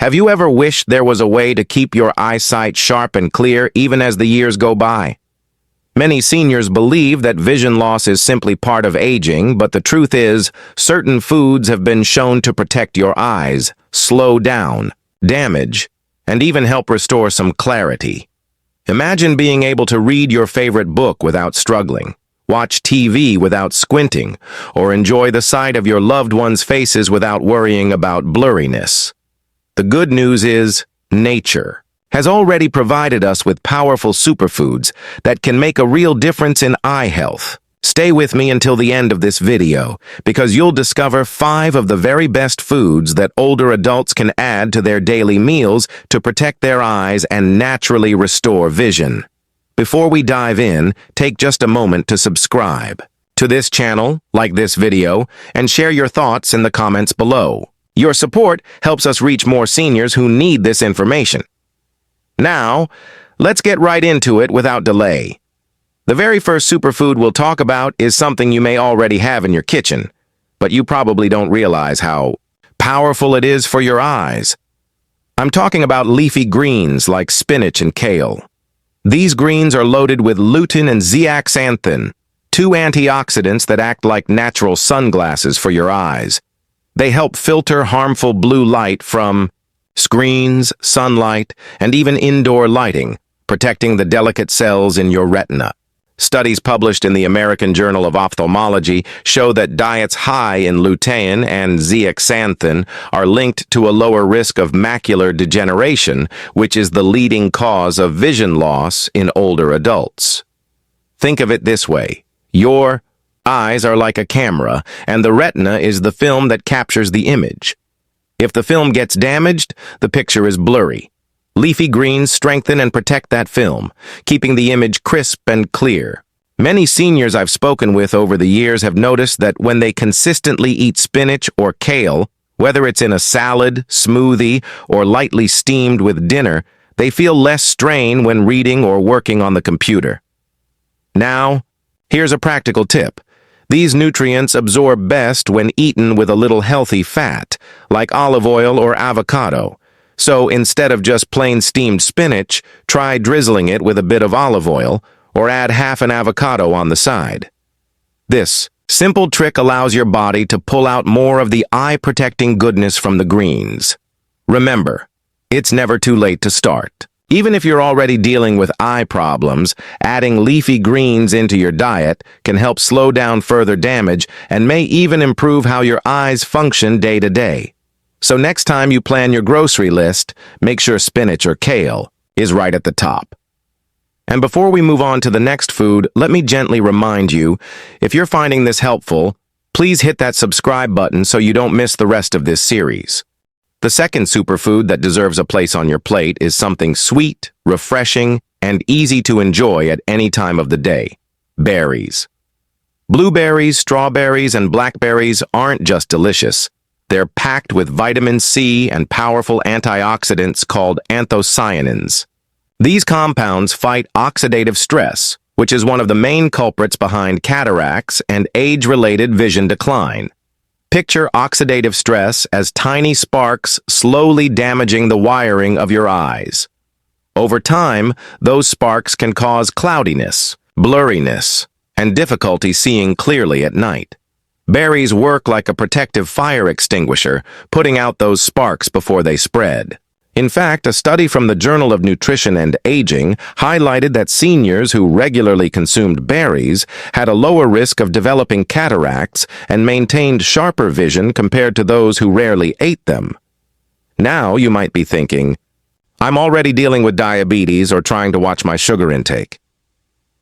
Have you ever wished there was a way to keep your eyesight sharp and clear even as the years go by? Many seniors believe that vision loss is simply part of aging, but the truth is, certain foods have been shown to protect your eyes, slow down, damage, and even help restore some clarity. Imagine being able to read your favorite book without struggling, watch TV without squinting, or enjoy the sight of your loved ones' faces without worrying about blurriness. The good news is, nature has already provided us with powerful superfoods that can make a real difference in eye health. Stay with me until the end of this video, because you'll discover 5 of the very best foods that older adults can add to their daily meals to protect their eyes and naturally restore vision. Before we dive in, take just a moment to subscribe to this channel, like this video, and share your thoughts in the comments below. Your support helps us reach more seniors who need this information. Now, let's get right into it without delay. The very first superfood we'll talk about is something you may already have in your kitchen, but you probably don't realize how powerful it is for your eyes. I'm talking about leafy greens like spinach and kale. These greens are loaded with lutein and zeaxanthin, 2 antioxidants that act like natural sunglasses for your eyes. They help filter harmful blue light from screens, sunlight, and even indoor lighting, protecting the delicate cells in your retina. Studies published in the American Journal of Ophthalmology show that diets high in lutein and zeaxanthin are linked to a lower risk of macular degeneration, which is the leading cause of vision loss in older adults. Think of it this way. Your eyes are like a camera, and the retina is the film that captures the image. If the film gets damaged, the picture is blurry. Leafy greens strengthen and protect that film, keeping the image crisp and clear. Many seniors I've spoken with over the years have noticed that when they consistently eat spinach or kale, whether it's in a salad, smoothie, or lightly steamed with dinner, they feel less strain when reading or working on the computer. Now, here's a practical tip. These nutrients absorb best when eaten with a little healthy fat, like olive oil or avocado. So instead of just plain steamed spinach, try drizzling it with a bit of olive oil, or add half an avocado on the side. This simple trick allows your body to pull out more of the eye-protecting goodness from the greens. Remember, it's never too late to start. Even if you're already dealing with eye problems, adding leafy greens into your diet can help slow down further damage and may even improve how your eyes function day to day. So next time you plan your grocery list, make sure spinach or kale is right at the top. And before we move on to the next food, let me gently remind you, if you're finding this helpful, please hit that subscribe button so you don't miss the rest of this series. The second superfood that deserves a place on your plate is something sweet, refreshing, and easy to enjoy at any time of the day: berries. Blueberries, strawberries, and blackberries aren't just delicious. They're packed with vitamin C and powerful antioxidants called anthocyanins. These compounds fight oxidative stress, which is one of the main culprits behind cataracts and age-related vision decline. Picture oxidative stress as tiny sparks slowly damaging the wiring of your eyes. Over time, those sparks can cause cloudiness, blurriness, and difficulty seeing clearly at night. Berries work like a protective fire extinguisher, putting out those sparks before they spread. In fact, a study from the Journal of Nutrition and Aging highlighted that seniors who regularly consumed berries had a lower risk of developing cataracts and maintained sharper vision compared to those who rarely ate them. Now you might be thinking, I'm already dealing with diabetes or trying to watch my sugar intake.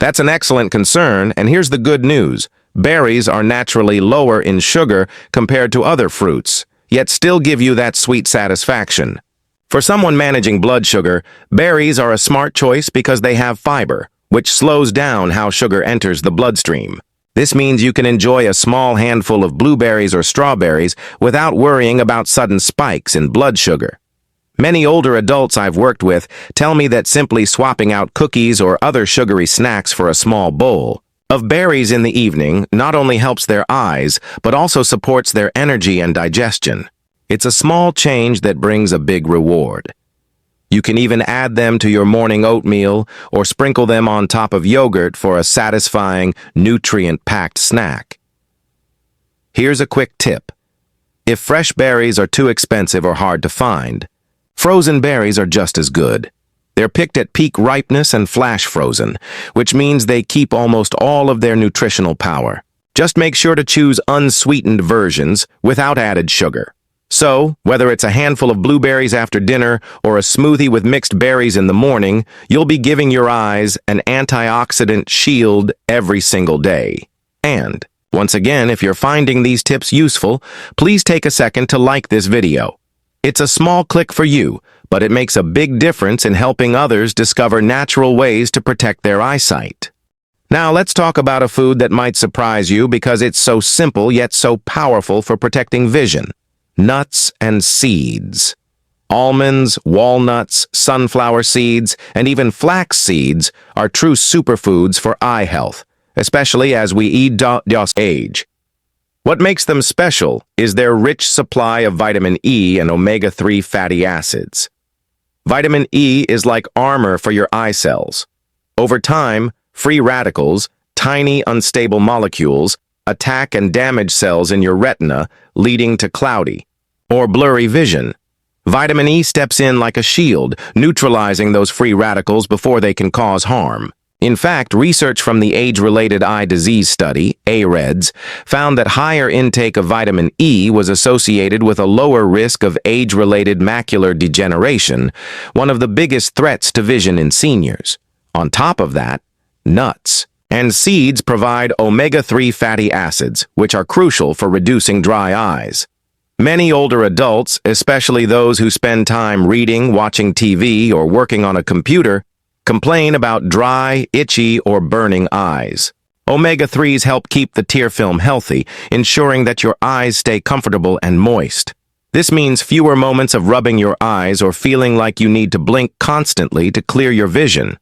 That's an excellent concern, and here's the good news. Berries are naturally lower in sugar compared to other fruits, yet still give you that sweet satisfaction. For someone managing blood sugar, berries are a smart choice because they have fiber, which slows down how sugar enters the bloodstream. This means you can enjoy a small handful of blueberries or strawberries without worrying about sudden spikes in blood sugar. Many older adults I've worked with tell me that simply swapping out cookies or other sugary snacks for a small bowl of berries in the evening not only helps their eyes, but also supports their energy and digestion. It's a small change that brings a big reward. You can even add them to your morning oatmeal or sprinkle them on top of yogurt for a satisfying, nutrient-packed snack. Here's a quick tip. If fresh berries are too expensive or hard to find, frozen berries are just as good. They're picked at peak ripeness and flash frozen, which means they keep almost all of their nutritional power. Just make sure to choose unsweetened versions without added sugar. So, whether it's a handful of blueberries after dinner or a smoothie with mixed berries in the morning, you'll be giving your eyes an antioxidant shield every single day. And, once again, if you're finding these tips useful, please take a second to like this video. It's a small click for you, but it makes a big difference in helping others discover natural ways to protect their eyesight. Now let's talk about a food that might surprise you because it's so simple yet so powerful for protecting vision. Nuts and seeds. Almonds, walnuts, sunflower seeds, and even flax seeds are true superfoods for eye health, especially as we age. What makes them special is their rich supply of vitamin E and omega-3 fatty acids. Vitamin E is like armor for your eye cells. Over time, free radicals, tiny unstable molecules, attack and damage cells in your retina, leading to cloudy or blurry vision. Vitamin E steps in like a shield, neutralizing those free radicals before they can cause harm. In fact, research from the Age-Related Eye Disease Study, AREDS, found that higher intake of vitamin E was associated with a lower risk of age-related macular degeneration, one of the biggest threats to vision in seniors. On top of that, nuts and seeds provide omega-3 fatty acids, which are crucial for reducing dry eyes. Many older adults, especially those who spend time reading, watching TV, or working on a computer, complain about dry, itchy, or burning eyes. Omega-3s help keep the tear film healthy, ensuring that your eyes stay comfortable and moist. This means fewer moments of rubbing your eyes or feeling like you need to blink constantly to clear your vision.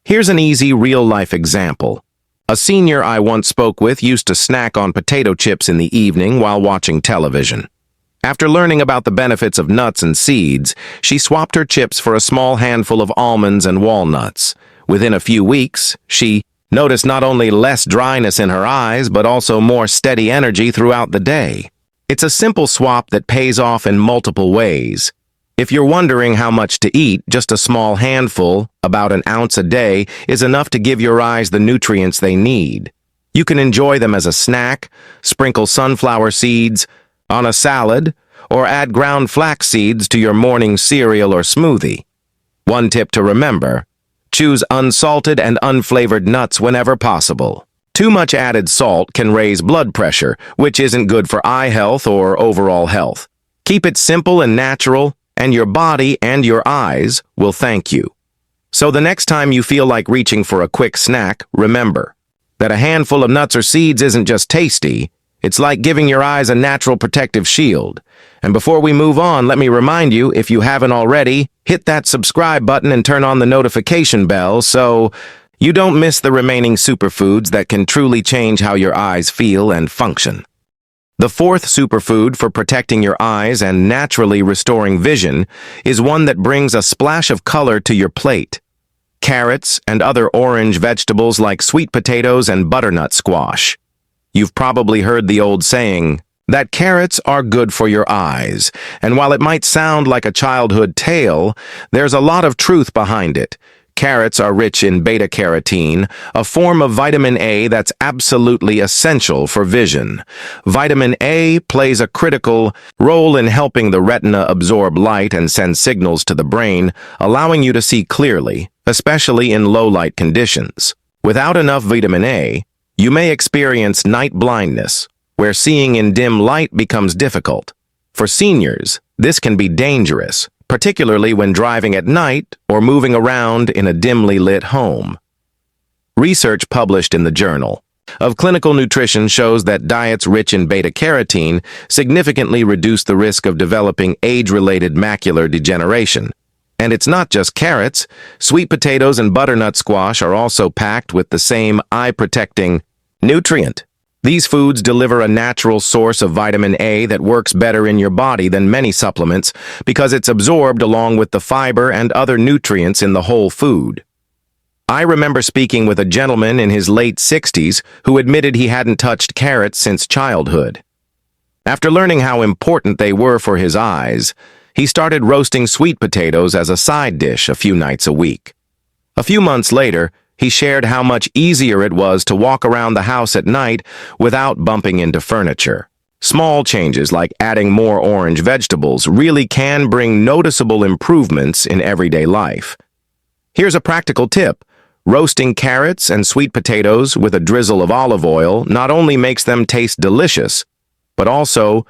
Here's an easy, real-life example. A senior I once spoke with used to snack on potato chips in the evening while watching television. After learning about the benefits of nuts and seeds, she swapped her chips for a small handful of almonds and walnuts. Within a few weeks, she noticed not only less dryness in her eyes, but also more steady energy throughout the day. It's a simple swap that pays off in multiple ways. If you're wondering how much to eat, just a small handful, about an ounce a day, is enough to give your eyes the nutrients they need. You can enjoy them as a snack, sprinkle sunflower seeds on a salad, or add ground flax seeds to your morning cereal or smoothie. One tip to remember: choose unsalted and unflavored nuts whenever possible. Too much added salt can raise blood pressure, which isn't good for eye health or overall health. Keep it simple and natural, and your body and your eyes will thank you. So the next time you feel like reaching for a quick snack, remember that a handful of nuts or seeds isn't just tasty, it's like giving your eyes a natural protective shield. And before we move on, let me remind you, if you haven't already, hit that subscribe button and turn on the notification bell so you don't miss the remaining superfoods that can truly change how your eyes feel and function. The fourth superfood for protecting your eyes and naturally restoring vision is one that brings a splash of color to your plate. Carrots and other orange vegetables like sweet potatoes and butternut squash. You've probably heard the old saying that carrots are good for your eyes, and while it might sound like a childhood tale, there's a lot of truth behind it. Carrots are rich in beta-carotene, a form of vitamin A that's absolutely essential for vision. Vitamin A plays a critical role in helping the retina absorb light and send signals to the brain, allowing you to see clearly, especially in low-light conditions. Without enough vitamin A, you may experience night blindness, where seeing in dim light becomes difficult. For seniors, this can be dangerous, particularly when driving at night or moving around in a dimly lit home. Research published in the Journal of Clinical Nutrition shows that diets rich in beta-carotene significantly reduce the risk of developing age-related macular degeneration. And it's not just carrots. Sweet potatoes and butternut squash are also packed with the same eye-protecting nutrient. These foods deliver a natural source of vitamin A that works better in your body than many supplements because it's absorbed along with the fiber and other nutrients in the whole food. I remember speaking with a gentleman in his late 60s who admitted he hadn't touched carrots since childhood. After learning how important they were for his eyes, he started roasting sweet potatoes as a side dish a few nights a week. A few months later, he shared how much easier it was to walk around the house at night without bumping into furniture. Small changes like adding more orange vegetables really can bring noticeable improvements in everyday life. Here's a practical tip. Roasting carrots and sweet potatoes with a drizzle of olive oil not only makes them taste delicious, but also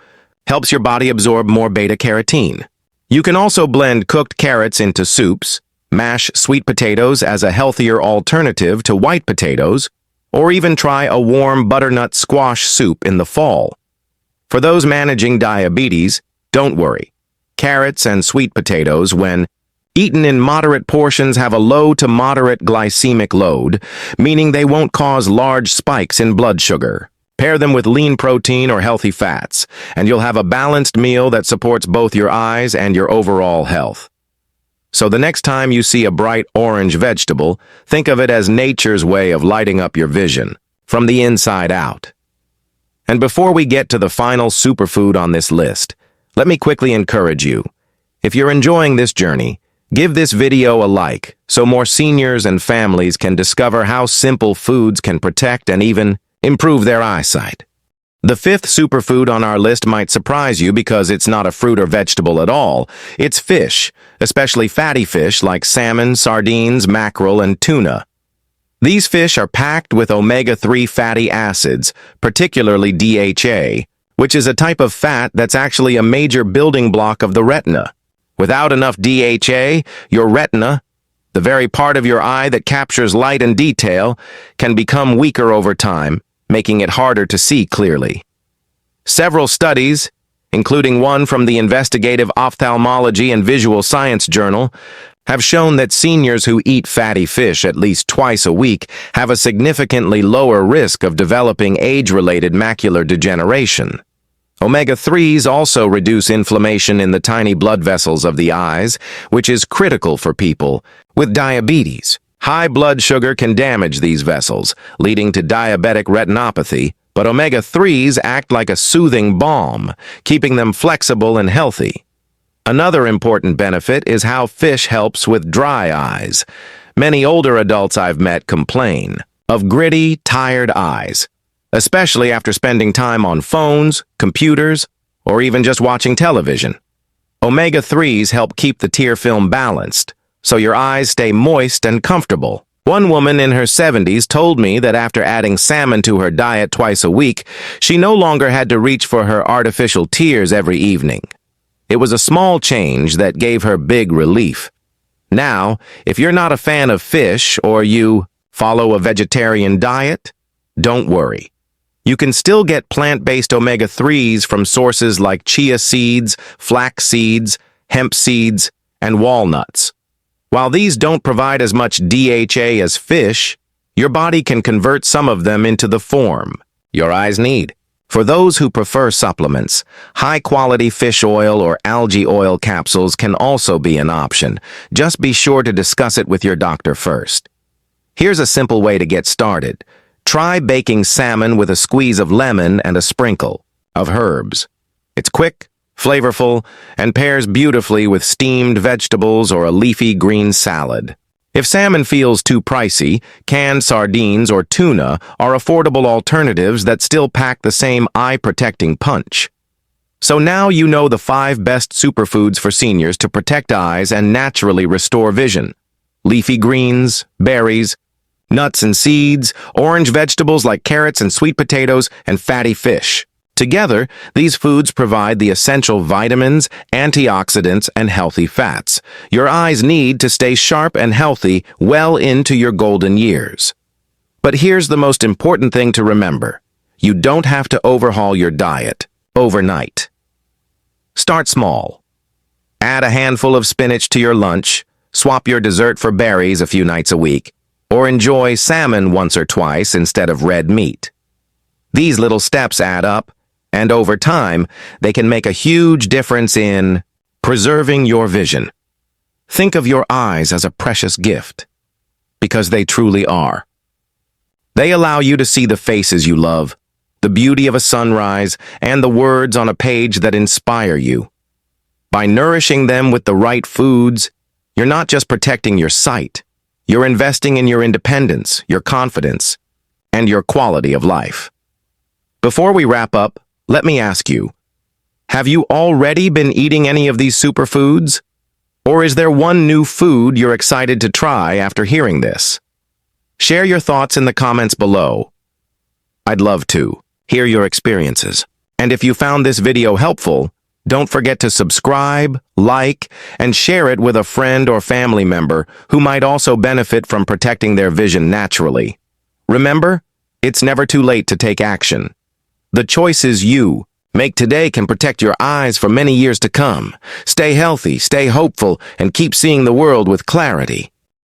helps your body absorb more beta-carotene. You can also blend cooked carrots into soups, mash sweet potatoes as a healthier alternative to white potatoes, or even try a warm butternut squash soup in the fall. For those managing diabetes, don't worry. Carrots and sweet potatoes, when eaten in moderate portions, have a low to moderate glycemic load, meaning they won't cause large spikes in blood sugar. Pair them with lean protein or healthy fats, and you'll have a balanced meal that supports both your eyes and your overall health. So the next time you see a bright orange vegetable, think of it as nature's way of lighting up your vision, from the inside out. And before we get to the final superfood on this list, let me quickly encourage you. If you're enjoying this journey, give this video a like so more seniors and families can discover how simple foods can protect and even improve their eyesight. The fifth superfood on our list might surprise you because it's not a fruit or vegetable at all. It's fish, especially fatty fish like salmon, sardines, mackerel, and tuna. These fish are packed with omega-3 fatty acids, particularly DHA, which is a type of fat that's actually a major building block of the retina. Without enough DHA, your retina, the very part of your eye that captures light and detail, can become weaker over time, making it harder to see clearly. Several studies, including one from the Investigative Ophthalmology and Visual Science Journal, have shown that seniors who eat fatty fish at least twice a week have a significantly lower risk of developing age-related macular degeneration. Omega-3s also reduce inflammation in the tiny blood vessels of the eyes, which is critical for people with diabetes. High blood sugar can damage these vessels, leading to diabetic retinopathy, but omega-3s act like a soothing balm, keeping them flexible and healthy. Another important benefit is how fish helps with dry eyes. Many older adults I've met complain of gritty, tired eyes, especially after spending time on phones, computers, or even just watching television. Omega-3s help keep the tear film balanced, so your eyes stay moist and comfortable. One woman in her 70s told me that after adding salmon to her diet twice a week, she no longer had to reach for her artificial tears every evening. It was a small change that gave her big relief. Now, if you're not a fan of fish or you follow a vegetarian diet, don't worry. You can still get plant-based omega-3s from sources like chia seeds, flax seeds, hemp seeds, and walnuts. While these don't provide as much DHA as fish, your body can convert some of them into the form your eyes need. For those who prefer supplements, high-quality fish oil or algae oil capsules can also be an option. Just be sure to discuss it with your doctor first. Here's a simple way to get started. Try baking salmon with a squeeze of lemon and a sprinkle of herbs. It's quick, flavorful, and pairs beautifully with steamed vegetables or a leafy green salad. If salmon feels too pricey, canned sardines or tuna are affordable alternatives that still pack the same eye-protecting punch. So now you know the 5 best superfoods for seniors to protect eyes and naturally restore vision. Leafy greens, berries, nuts and seeds, orange vegetables like carrots and sweet potatoes, and fatty fish. Together, these foods provide the essential vitamins, antioxidants, and healthy fats your eyes need to stay sharp and healthy well into your golden years. But here's the most important thing to remember. You don't have to overhaul your diet overnight. Start small. Add a handful of spinach to your lunch, swap your dessert for berries a few nights a week, or enjoy salmon once or twice instead of red meat. These little steps add up, and over time, they can make a huge difference in preserving your vision. Think of your eyes as a precious gift, because they truly are. They allow you to see the faces you love, the beauty of a sunrise, and the words on a page that inspire you. By nourishing them with the right foods, you're not just protecting your sight, you're investing in your independence, your confidence, and your quality of life. Before we wrap up, let me ask you, have you already been eating any of these superfoods? Or is there one new food you're excited to try after hearing this? Share your thoughts in the comments below. I'd love to hear your experiences. And if you found this video helpful, don't forget to subscribe, like, and share it with a friend or family member who might also benefit from protecting their vision naturally. Remember, it's never too late to take action. The choices you make today can protect your eyes for many years to come. Stay healthy, stay hopeful, and keep seeing the world with clarity.